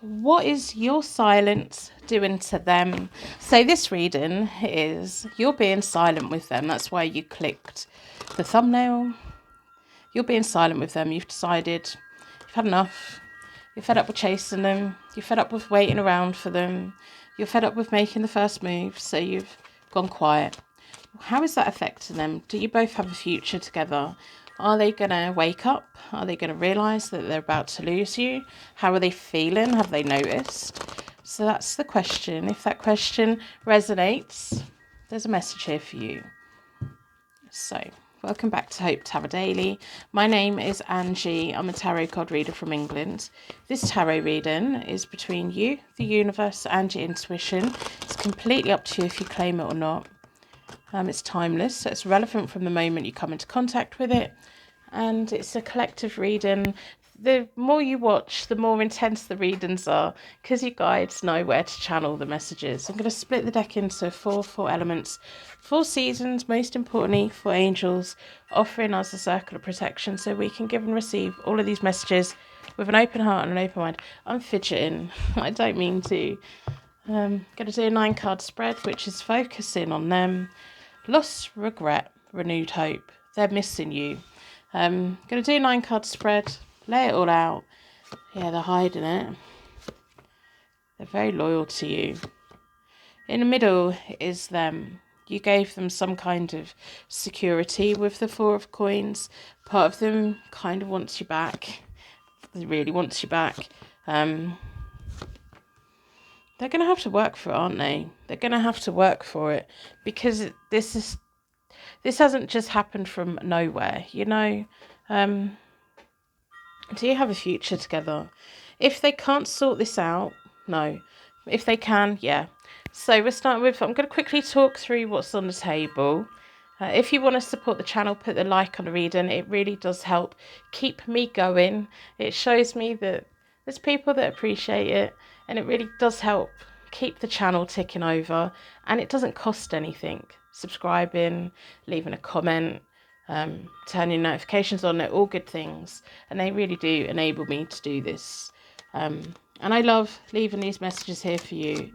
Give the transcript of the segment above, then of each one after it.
What is your silence doing to them? So this reading is you're being silent with them. That's why you clicked the thumbnail. You're being silent with them. You've decided you've had enough. You're fed up with chasing them. You're fed up with waiting around for them. You're fed up with making the first move. So you've gone quiet. How is that affecting them? Do you both have a future together? Are they going to wake up? Are they going to realise that they're about to lose you? How are they feeling? Have they noticed? So that's the question. If that question resonates, there's a message here for you. So, welcome back to Hope Tarot Daily. My name is Angie. I'm a tarot card reader from England. This tarot reading is between you, the universe, and your intuition. It's completely up to you if you claim it or not. It's timeless, so it's relevant from the moment you come into contact with it, and it's a collective reading. The more you watch, the more intense the readings are, because you guides know where to channel the messages. I'm going to split the deck into four elements, 4 seasons, most importantly 4 angels, offering us a circle of protection so we can give and receive all of these messages with an open heart and an open mind. I'm fidgeting. I don't mean to. Going to do a 9-card spread, which is focusing on them. Loss, regret, renewed hope. They're missing you. Going to do a 9-card spread. Lay it all out. Yeah, they're hiding it. They're very loyal to you. In the middle is them. You gave them some kind of security with the 4 of coins. Part of them kind of wants you back. They really wants you back. They're going to have to work for it, aren't they? They're going to have to work for it, because this hasn't just happened from nowhere, you know. Do you have a future together? If they can't sort this out, no. If they can, yeah. So we're starting with, I'm going to quickly talk through what's on the table. If you want to support the channel, put the like on the reading. It really does help keep me going. It shows me that there's people that appreciate it, and it really does help keep the channel ticking over, and it doesn't cost anything. Subscribing, leaving a comment, turning notifications on, they're all good things, and they really do enable me to do this. And I love leaving these messages here for you,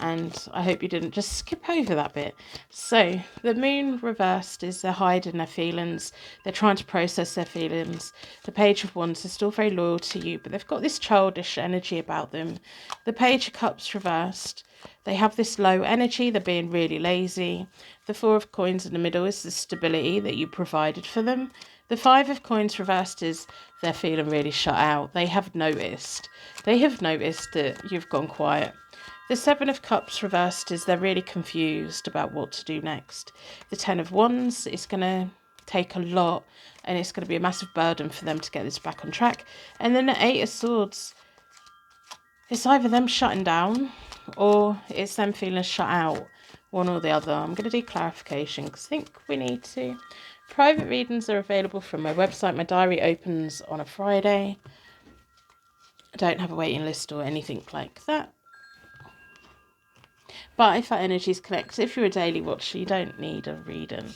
and I hope you didn't just skip over that bit. So the moon reversed is they're hiding their feelings. They're trying to process their feelings. The Page of Wands is still very loyal to you, but they've got this childish energy about them. The Page of Cups reversed. They have this low energy. They're being really lazy. The 4 of Coins in the middle is the stability that you provided for them. The 5 of Coins reversed is they're feeling really shut out. They have noticed. They have noticed that you've gone quiet. The 7 of Cups reversed is they're really confused about what to do next. The 10 of Wands is going to take a lot, and it's going to be a massive burden for them to get this back on track. And then the 8 of Swords, it's either them shutting down or it's them feeling shut out, one or the other. I'm going to do clarification because I think we need to. Private readings are available from my website. My diary opens on a Friday. I don't have a waiting list or anything like that. But if that energy is connected, if you're a daily watcher, you don't need a reading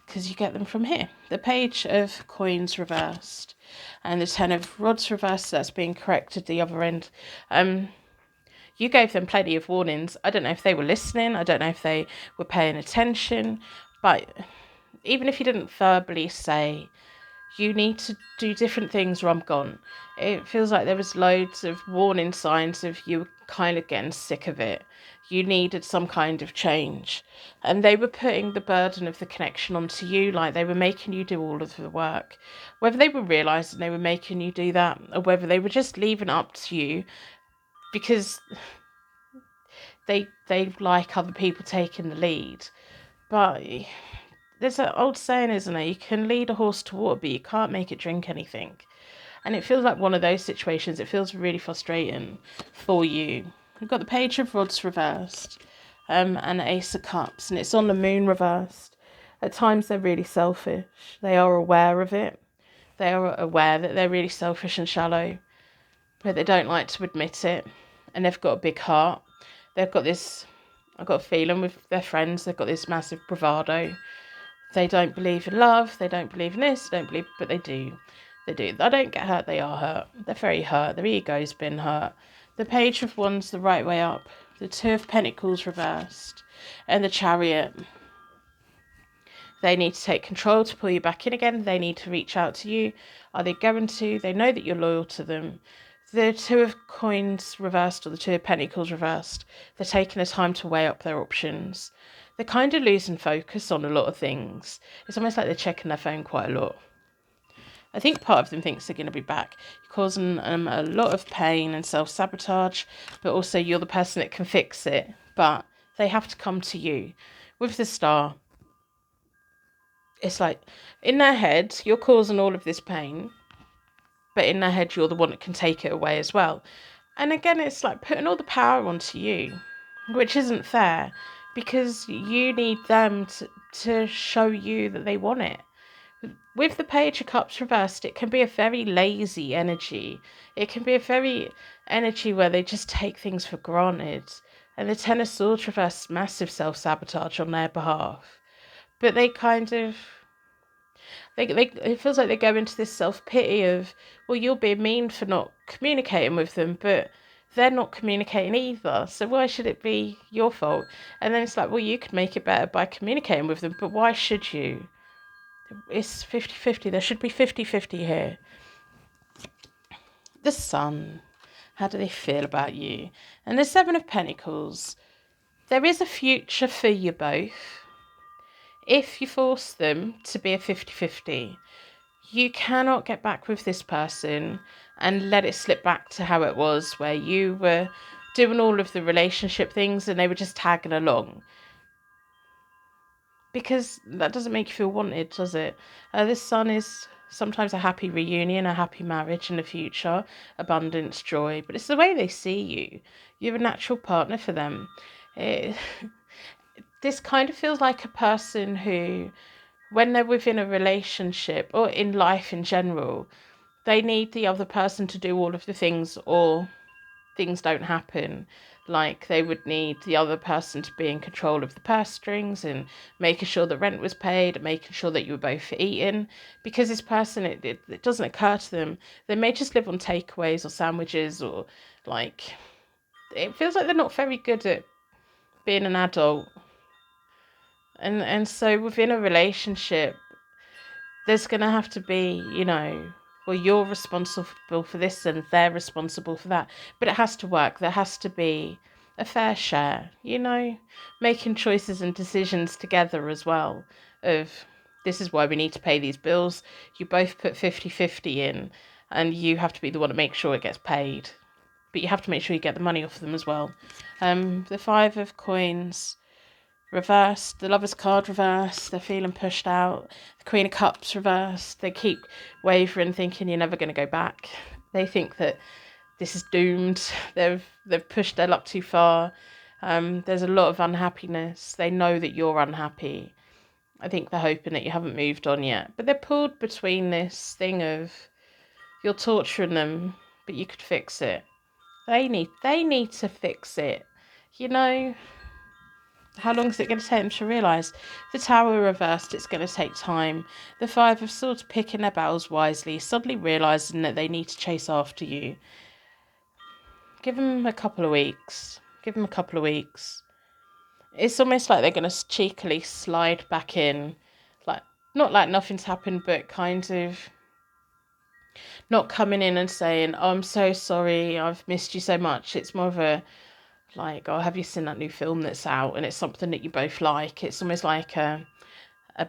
because you get them from here. The Page of Coins reversed and the 10 of Rods reversed. That's being corrected the other end. You gave them plenty of warnings. I don't know if they were listening. I don't know if they were paying attention. But even if you didn't verbally say, you need to do different things or I'm gone, it feels like there was loads of warning signs of you kind of getting sick of it. You needed some kind of change. And they were putting the burden of the connection onto you, like they were making you do all of the work. Whether they were realising they were making you do that, or whether they were just leaving it up to you because they like other people taking the lead. But there's an old saying, isn't there? You can lead a horse to water, but you can't make it drink anything. And it feels like one of those situations. It feels really frustrating for you. We've got the Page of Rods reversed, and the Ace of Cups, and it's on the moon reversed. At times they're really selfish. They are aware of it. They are aware that they're really selfish and shallow, but they don't like to admit it. And they've got a big heart. They've got this, I've got a feeling with their friends, they've got this massive bravado. They don't believe in love. They don't believe in this. They don't believe, but they do. They do. They don't get hurt. They are hurt. They're very hurt. Their ego's been hurt. The Page of Wands the right way up. The Two of Pentacles reversed. And the Chariot. They need to take control to pull you back in again. They need to reach out to you. Are they going to? They know that you're loyal to them. The Two of Coins reversed, or the Two of Pentacles reversed. They're taking the time to weigh up their options. They're kind of losing focus on a lot of things. It's almost like they're checking their phone quite a lot. I think part of them thinks they're going to be back. You're causing them a lot of pain and self-sabotage, but also you're the person that can fix it. But they have to come to you. With the Star, it's like, in their head, you're causing all of this pain, but in their head, you're the one that can take it away as well. And again, it's like putting all the power onto you, which isn't fair, because you need them to show you that they want it. With the Page of Cups reversed, it can be a very lazy energy. It can be a very energy where they just take things for granted. And the Ten of Swords reversed, massive self-sabotage on their behalf. But they kind of, it feels like they go into this self-pity of, well, you're being mean for not communicating with them, but they're not communicating either, so why should it be your fault? And then it's like, well, you could make it better by communicating with them, but why should you? It's 50-50. There should be 50-50 here. The Sun. How do they feel about you? And the Seven of Pentacles. There is a future for you both. If you force them to be a 50-50, you cannot get back with this person and let it slip back to how it was, where you were doing all of the relationship things and they were just tagging along. Because that doesn't make you feel wanted, does it? This Sun is sometimes a happy reunion, a happy marriage in the future, abundance, joy. But it's the way they see you. You're a natural partner for them. This kind of feels like a person who, when they're within a relationship or in life in general, they need the other person to do all of the things, or things don't happen. Like, they would need the other person to be in control of the purse strings and making sure the rent was paid, and making sure that you were both eating. Because this person, it doesn't occur to them. They may just live on takeaways or sandwiches, or like, it feels like they're not very good at being an adult. And so within a relationship, there's going to have to be, well, you're responsible for this and they're responsible for that. But it has to work. There has to be a fair share, making choices and decisions together as well. Of, this is why we need to pay these bills. You both put 50-50 in, and you have to be the one to make sure it gets paid. But you have to make sure you get the money off them as well. The Five of Coins reversed, the Lover's card reversed, they're feeling pushed out. The Queen of Cups reversed, they keep wavering, thinking you're never going to go back. They think that this is doomed. They've pushed their luck too far. There's a lot of unhappiness. They know that you're unhappy. I think they're hoping that you haven't moved on yet. But they're pulled between this thing of, you're torturing them, but you could fix it. They need to fix it. How long is it going to take them to realise? The Tower reversed, it's going to take time. The Five of Swords picking their battles wisely, suddenly realising that they need to chase after you. Give them a couple of weeks. It's almost like they're going to cheekily slide back in. Like, not like nothing's happened, but kind of not coming in and saying, oh, I'm so sorry, I've missed you so much. It's more of a, like, oh, have you seen that new film that's out? And it's something that you both like. It's almost like a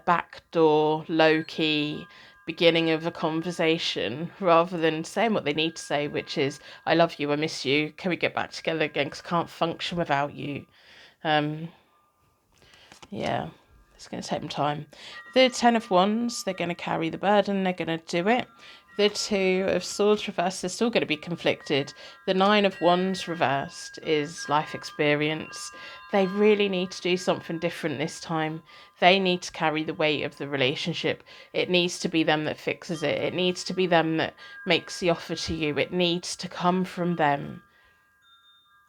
backdoor, low-key beginning of a conversation, rather than saying what they need to say, which is, I love you, I miss you, can we get back together again, because I can't function without you. Yeah, it's going to take them time. The Ten of Wands, they're going to carry the burden, they're going to do it. The Two of Swords reversed, they're still going to be conflicted. The Nine of Wands reversed is life experience. They really need to do something different this time. They need to carry the weight of the relationship. It needs to be them that fixes it. It needs to be them that makes the offer to you. It needs to come from them.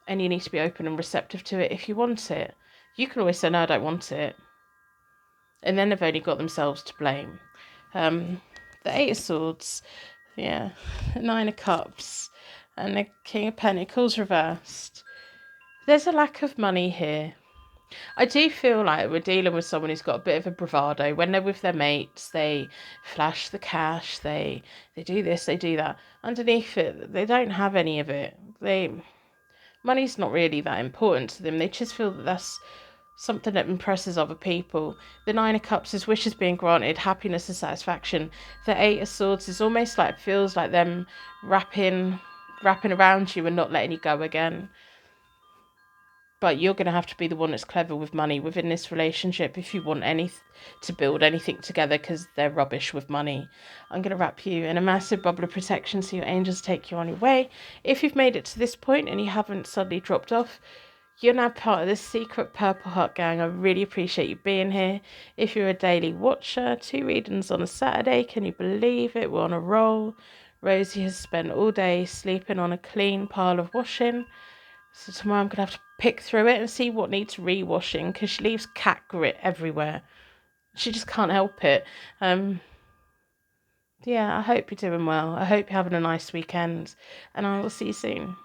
And you need to be open and receptive to it if you want it. You can always say, no, I don't want it. And then they've only got themselves to blame. The Eight of Swords, yeah, Nine of Cups. And the King of Pentacles reversed. There's a lack of money here. I do feel like we're dealing with someone who's got a bit of a bravado. When they're with their mates, they flash the cash, they do this, they do that. Underneath it, they don't have any of it. Money's not really that important to them. They just feel that that's something that impresses other people. The Nine of Cups is wishes being granted, happiness and satisfaction. The Eight of Swords is almost like, feels like them wrapping around you and not letting you go again. But you're going to have to be the one that's clever with money within this relationship if you want to build anything together, because they're rubbish with money. I'm going to wrap you in a massive bubble of protection so your angels take you on your way. If you've made it to this point and you haven't suddenly dropped off, you're now part of this secret Purple Heart gang. I really appreciate you being here. If you're a daily watcher, 2 readings on a Saturday. Can you believe it? We're on a roll. Rosie has spent all day sleeping on a clean pile of washing. So tomorrow I'm going to have to pick through it and see what needs re-washing, because she leaves cat grit everywhere. She just can't help it. Yeah, I hope you're doing well. I hope you're having a nice weekend, and I will see you soon.